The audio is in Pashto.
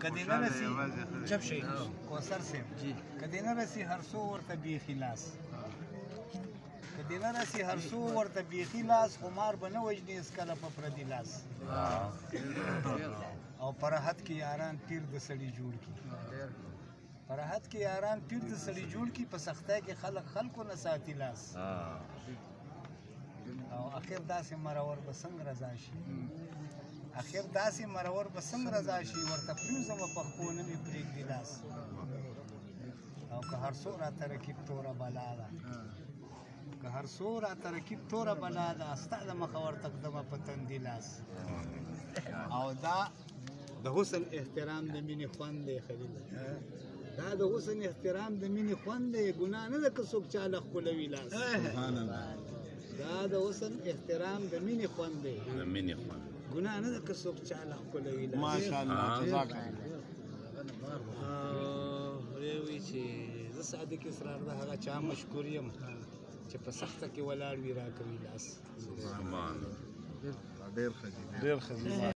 کدی نه رسی چپ شي کوثر صاحب جی کدی نه رسی هر څو ورته بیخي لاس کدی نه رسی هر څو ورته بیخي لاس خمار به نه وژني هېڅکله په پردي لاس او پرحد کې یاران پیر د سړي جوړ کړي پرحد کې یاران پیر د سړي جوړ کړي په سختۍ کې خلک خلکو نه ساتي لاس او اخر داسې مرور به څنګه رضا شي اخر داسې مرور به څنګه رضا شي ورته پرېوځمه پښپو نه مې پرېږدي لاس او که هر څو راته رکیب توره بلا ده که هر څو راته رکیب توره بلا ده ستا د مخه ورته ږدمه په تندي لاس او دا د حسن احترام د مینې خوند دی خلیله دا د حسن احترام د مینې خوند دی ګناه نه ده که څوک چاله ښکلوي لاس دا د حسن احترام د مینې خوند دی ګناه نه ده که څوک چاله ښکلوي لاس ماشاءالله جزاک الله دی وایي چې زه صادق اسرار د هغه چا مشکور یم چې په سخته کې ولاړ وي راکوي لاس ډېر ښه